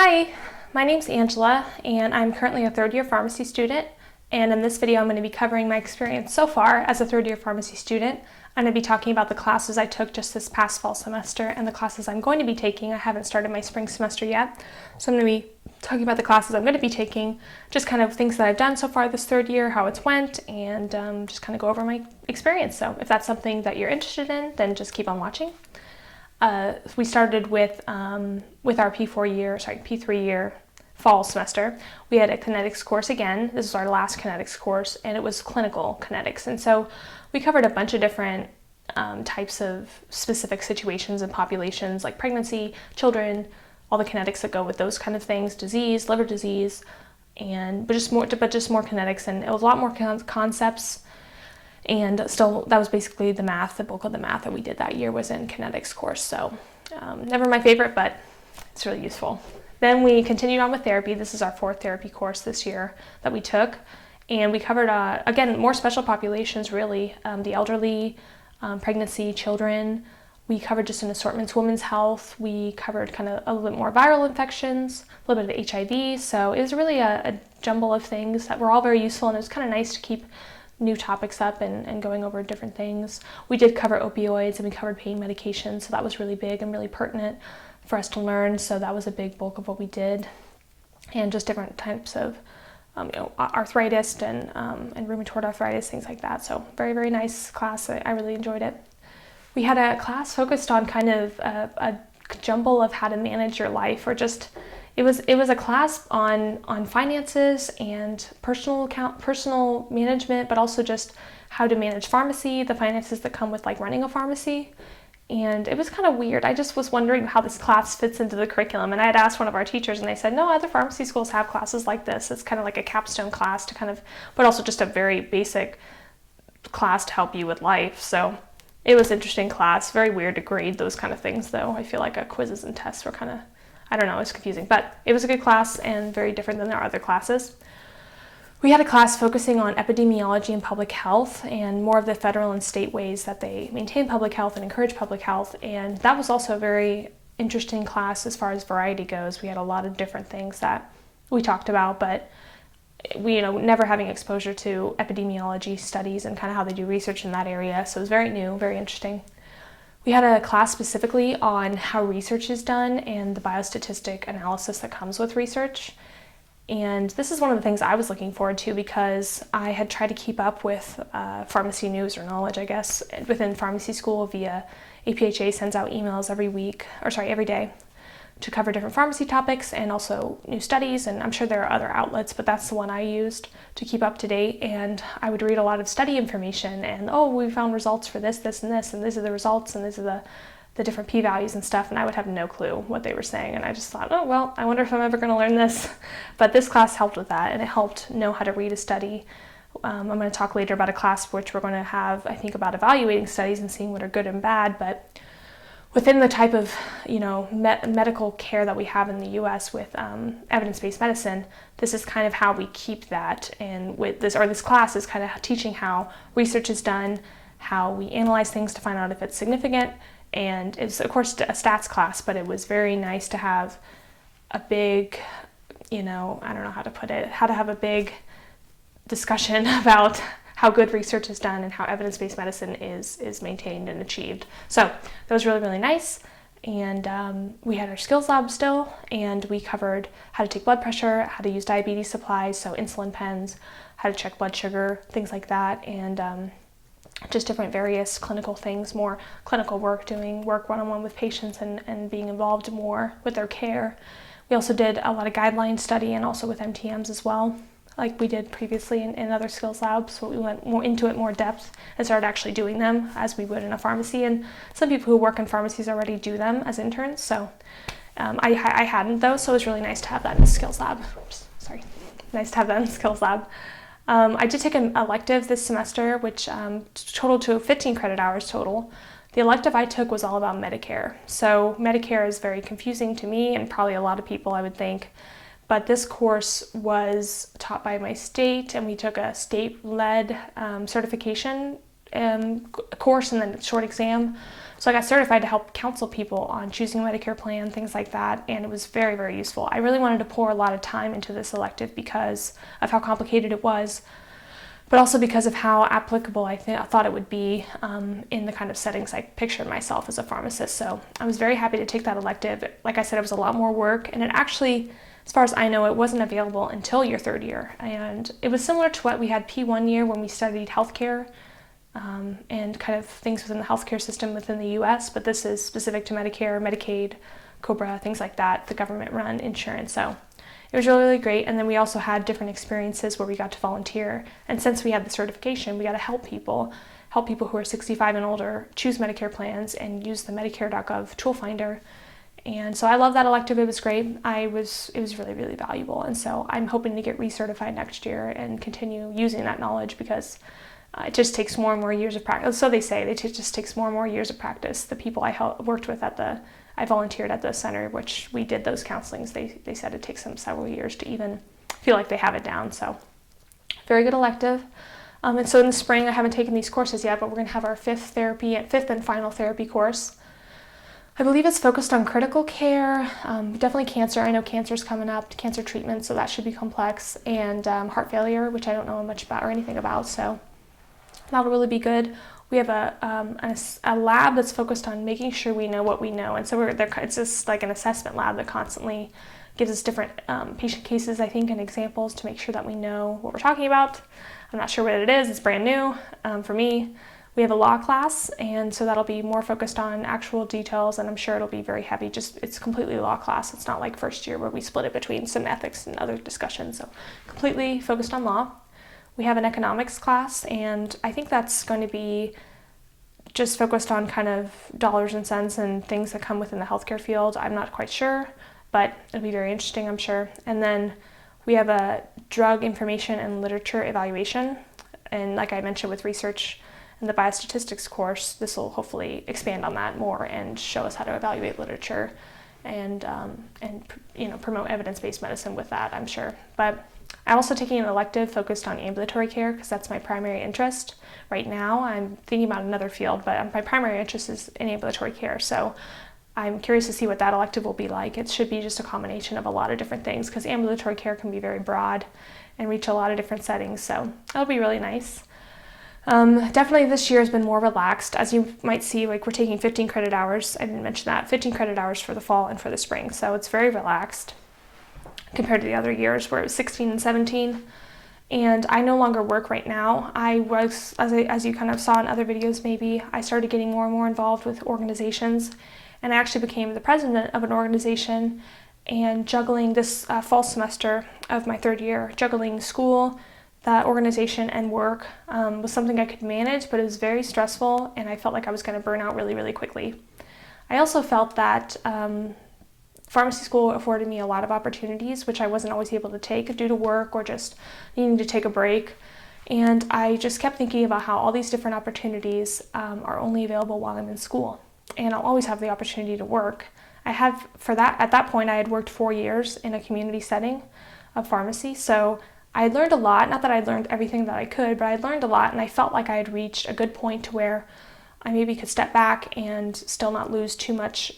Hi, my name's Angela, and I'm currently a third-year pharmacy student. And in this video, I'm going to be covering my experience so far as a third-year pharmacy student. I'm going to be talking about the classes I took just this past fall semester and the classes I'm going to be taking. I haven't started my spring semester yet, so I'm going to be talking about the classes I'm going to be taking, just kind of things that I've done so far this third year, how it's went, and just kind of go over my experience. So if that's something that you're interested in, then just keep on watching. We started with our P3 year fall semester. We had a kinetics course again. This is our last kinetics course, and it was clinical kinetics. And so we covered a bunch of different types of specific situations and populations, like pregnancy, children, all the kinetics that go with those kind of things, disease, liver disease, but just more kinetics, and it was a lot more concepts. And still, that was basically the bulk of the math that we did that year was in kinetics course. So never my favorite, but it's really useful. Then we continued on with therapy. This is our fourth therapy course this year that we took. And we covered, again, more special populations, really. The elderly, pregnancy, children. We covered just an assortment, women's health. We covered kind of a little bit more viral infections, a little bit of HIV. So it was really a jumble of things that were all very useful, and it was kind of nice to keep new topics up and going over different things. We did cover opioids and we covered pain medication, so that was really big and really pertinent for us to learn. So that was a big bulk of what we did, and just different types of arthritis and rheumatoid arthritis, things like that. So very, very nice class. I really enjoyed it. We had a class focused on kind of a jumble of how to manage your life, or just it was a class on finances and personal management, but also just how to manage pharmacy, the finances that come with like running a pharmacy. And it was kind of weird. I just was wondering how this class fits into the curriculum. And I had asked one of our teachers, and they said, no, other pharmacy schools have classes like this. It's kind of like a capstone class but also just a very basic class to help you with life. So it was an interesting class. Very weird to grade those kind of things, though. I feel like quizzes and tests were kind of, I don't know, it's confusing. But it was a good class and very different than our other classes. We had a class focusing on epidemiology and public health, and more of the federal and state ways that they maintain public health and encourage public health. And that was also a very interesting class as far as variety goes. We had a lot of different things that we talked about, but we, never having exposure to epidemiology studies and kind of how they do research in that area. So it was very new, very interesting. We had a class specifically on how research is done and the biostatistic analysis that comes with research. And this is one of the things I was looking forward to, because I had tried to keep up with pharmacy news or knowledge, I guess, within pharmacy school via APHA sends out emails every day to cover different pharmacy topics and also new studies. And I'm sure there are other outlets, but that's the one I used to keep up to date. And I would read a lot of study information and, we found results for this, this, and this, and these are the results, and these are the different p-values and stuff, and I would have no clue what they were saying. And I just thought, I wonder if I'm ever going to learn this. But this class helped with that, and it helped know how to read a study. I'm going to talk later about a class which we're going to have, I think, about evaluating studies and seeing what are good and bad. But within the type of medical care that we have in the U.S. with evidence-based medicine, this is kind of how we keep that. And this class is kind of teaching how research is done, how we analyze things to find out if it's significant. And it's, of course, a stats class, but it was very nice to have a big, I don't know how to put it, how to have a big discussion about how good research is done and how evidence-based medicine is maintained and achieved. So that was really, really nice. And we had our skills lab still, and we covered how to take blood pressure, how to use diabetes supplies, so insulin pens, how to check blood sugar, things like that, and just different various clinical things, more clinical work, doing work one-on-one with patients and being involved more with their care. We also did a lot of guideline study and also with MTMs as well, like we did previously in other skills labs. So we went more into it, more depth, and started actually doing them as we would in a pharmacy. And some people who work in pharmacies already do them as interns. So I hadn't, though, so it was really nice to have that in the skills lab. Nice to have that in the skills lab. I did take an elective this semester, which totaled to 15 credit hours total. The elective I took was all about Medicare. So Medicare is very confusing to me and probably a lot of people, I would think. But this course was taught by my state, and we took a state-led certification course and then a short exam. So I got certified to help counsel people on choosing a Medicare plan, things like that, and it was very, very useful. I really wanted to pour a lot of time into this elective because of how complicated it was, but also because of how applicable I thought it would be in the kind of settings I pictured myself as a pharmacist. So I was very happy to take that elective. Like I said, it was a lot more work, and it actually, as far as I know, it wasn't available until your third year. And it was similar to what we had P1 year when we studied healthcare and kind of things within the healthcare system within the US, but this is specific to Medicare, Medicaid, COBRA, things like that, the government-run insurance. So it was really, really great. And then we also had different experiences where we got to volunteer. And since we had the certification, we got to help people who are 65 and older choose Medicare plans and use the Medicare.gov tool finder. And so I love that elective. It was great. It was really, really valuable. And so I'm hoping to get recertified next year and continue using that knowledge because it just takes more and more years of practice. So they say it just takes more and more years of practice. The people I worked with I volunteered at the center, which we did those counselings. They said it takes them several years to even feel like they have it down. So very good elective. And so in the spring, I haven't taken these courses yet, but we're going to have our fifth and final therapy course. I believe it's focused on critical care, definitely cancer. I know cancer's coming up, cancer treatment, so that should be complex, and heart failure, which I don't know much about or anything about, so that'll really be good. We have a lab that's focused on making sure we know what we know, and so it's just like an assessment lab that constantly gives us different patient cases, I think, and examples to make sure that we know what we're talking about. I'm not sure what it is. It's brand new for me. We have a law class, and so that'll be more focused on actual details, and I'm sure it'll be very heavy. It's completely law class. It's not like first year where we split it between some ethics and other discussions, so completely focused on law. We have an economics class, and I think that's going to be just focused on kind of dollars and cents and things that come within the healthcare field. I'm not quite sure, but it'll be very interesting, I'm sure. And then we have a drug information and literature evaluation, and like I mentioned with research in the biostatistics course, this will hopefully expand on that more and show us how to evaluate literature and promote evidence-based medicine with that, I'm sure. But I'm also taking an elective focused on ambulatory care because that's my primary interest. Right now, I'm thinking about another field, but my primary interest is in ambulatory care. So I'm curious to see what that elective will be like. It should be just a combination of a lot of different things because ambulatory care can be very broad and reach a lot of different settings. So that'll be really nice. Definitely this year has been more relaxed. As you might see, like we're taking 15 credit hours. I didn't mention that. 15 credit hours for the fall and for the spring. So it's very relaxed compared to the other years where it was 16 and 17. And I no longer work right now. I was, as you kind of saw in other videos maybe, I started getting more and more involved with organizations, and I actually became the president of an organization and juggling this fall semester of my third year, juggling school, that organization, and work was something I could manage, but it was very stressful, and I felt like I was going to burn out really, really quickly. I also felt that pharmacy school afforded me a lot of opportunities, which I wasn't always able to take due to work or just needing to take a break. And I just kept thinking about how all these different opportunities are only available while I'm in school. And I'll always have the opportunity to work. At that point, I had worked 4 years in a community setting of pharmacy. So I had learned a lot, not that I learned everything that I could, but I had learned a lot, and I felt like I had reached a good point to where I maybe could step back and still not lose too much.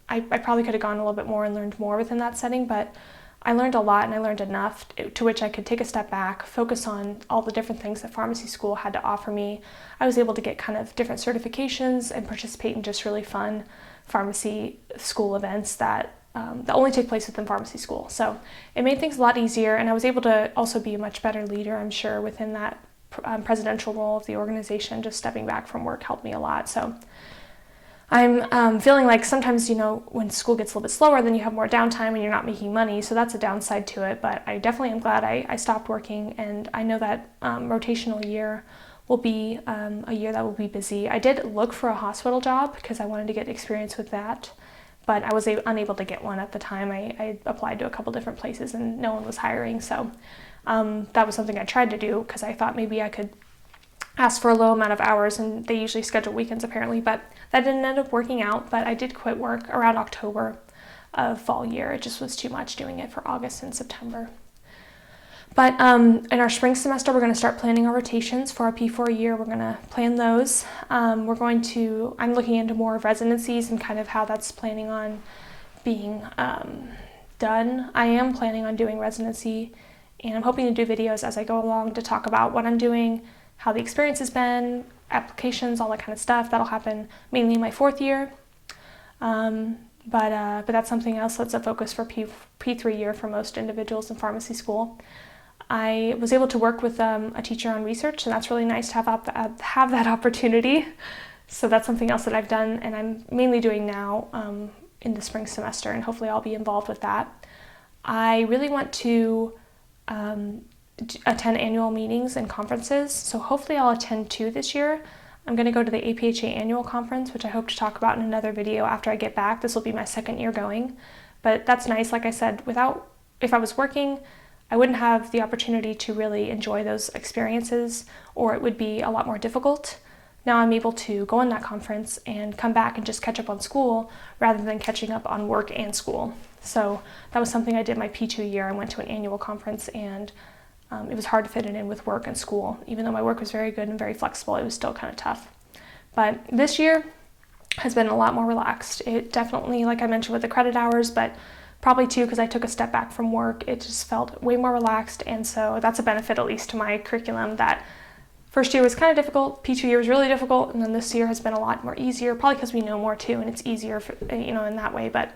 I probably could have gone a little bit more and learned more within that setting, but I learned a lot, and I learned enough to which I could take a step back, focus on all the different things that pharmacy school had to offer me. I was able to get kind of different certifications and participate in just really fun pharmacy school events that only take place within pharmacy school. So it made things a lot easier, and I was able to also be a much better leader, I'm sure, within that presidential role of the organization. Just stepping back from work helped me a lot. So I'm feeling like sometimes, when school gets a little bit slower, then you have more downtime and you're not making money. So that's a downside to it. But I definitely am glad I stopped working, and I know that rotational year will be a year that will be busy. I did look for a hospital job because I wanted to get experience with that, but I was unable to get one at the time. I applied to a couple different places and no one was hiring. So that was something I tried to do because I thought maybe I could ask for a low amount of hours, and they usually schedule weekends apparently, but that didn't end up working out. But I did quit work around October of fall year. It just was too much doing it for August and September. But in our spring semester, we're going to start planning our rotations for our P4 year. We're going to plan those. I'm looking into more of residencies and kind of how that's planning on being done. I am planning on doing residency, and I'm hoping to do videos as I go along to talk about what I'm doing, how the experience has been, applications, all that kind of stuff. That'll happen mainly in my 4th year. But that's something else that's a focus for P3 year for most individuals in pharmacy school. I was able to work with a teacher on research, and that's really nice to have that opportunity. So that's something else that I've done, and I'm mainly doing now in the spring semester, and hopefully I'll be involved with that. I really want to attend annual meetings and conferences, so hopefully I'll attend 2 this year. I'm going to go to the APHA annual conference, which I hope to talk about in another video after I get back. This will be my 2nd year going, but that's nice. Like I said, if I was working, I wouldn't have the opportunity to really enjoy those experiences, or it would be a lot more difficult. Now I'm able to go on that conference and come back and just catch up on school rather than catching up on work and school. So that was something I did my P2 year. I went to an annual conference, and it was hard to fit it in with work and school. Even though my work was very good and very flexible, it was still kind of tough. But this year has been a lot more relaxed. It definitely, like I mentioned, with the credit hours, but probably too because I took a step back from work, it just felt way more relaxed, and so that's a benefit at least to my curriculum. That first year was kind of difficult, P2 year was really difficult, and then this year has been a lot more easier, probably because we know more too, and it's easier for, in that way, but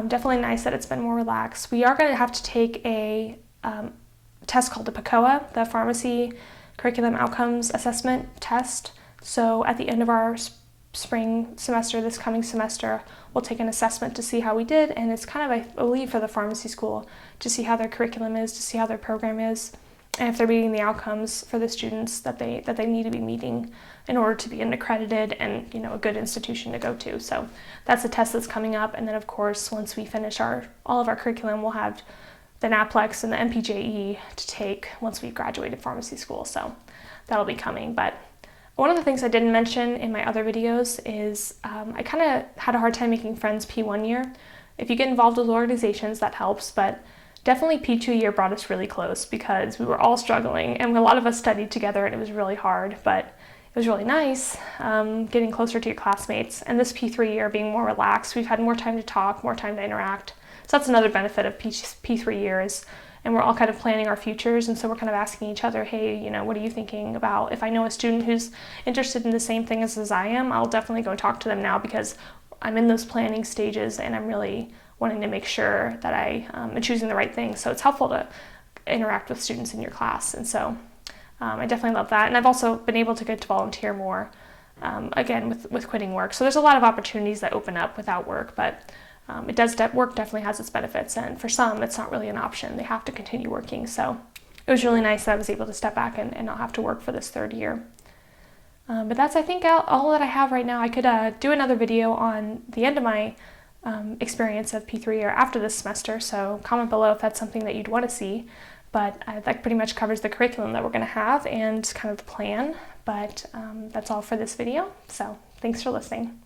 definitely nice that it's been more relaxed. We are going to have to take a test called the PCOA, the Pharmacy Curriculum Outcomes Assessment Test. So at the end of our spring semester, this coming semester, we'll take an assessment to see how we did, and it's kind of, I believe, for the pharmacy school to see how their curriculum is, to see how their program is, and if they're meeting the outcomes for the students that they need to be meeting in order to be an accredited and a good institution to go to. So that's a test that's coming up, and then of course once we finish all of our curriculum, we'll have the NAPLEX and the MPJE to take once we've graduated pharmacy school. So that'll be coming. But one of the things I didn't mention in my other videos is I kind of had a hard time making friends P1 year. If you get involved with organizations, that helps, but definitely P2 year brought us really close because we were all struggling, and a lot of us studied together, and it was really hard, but it was really nice getting closer to your classmates. And this P3 year being more relaxed, we've had more time to talk, more time to interact. So that's another benefit of P3 years. And we're all kind of planning our futures, and so we're kind of asking each other, hey, what are you thinking about? If I know a student who's interested in the same thing as I am, I'll definitely go talk to them now because I'm in those planning stages, and I'm really wanting to make sure that I am choosing the right thing. So it's helpful to interact with students in your class, and so I definitely love that. And I've also been able to get to volunteer more, again, with quitting work. So there's a lot of opportunities that open up without work, but work definitely has its benefits, and for some it's not really an option. They have to continue working. So it was really nice that I was able to step back and not have to work for this 3rd year. But that's, I think, all that I have right now. I could do another video on the end of my experience of P3 year after this semester, so comment below if that's something that you'd want to see. But that pretty much covers the curriculum that we're going to have and kind of the plan. But that's all for this video, so thanks for listening.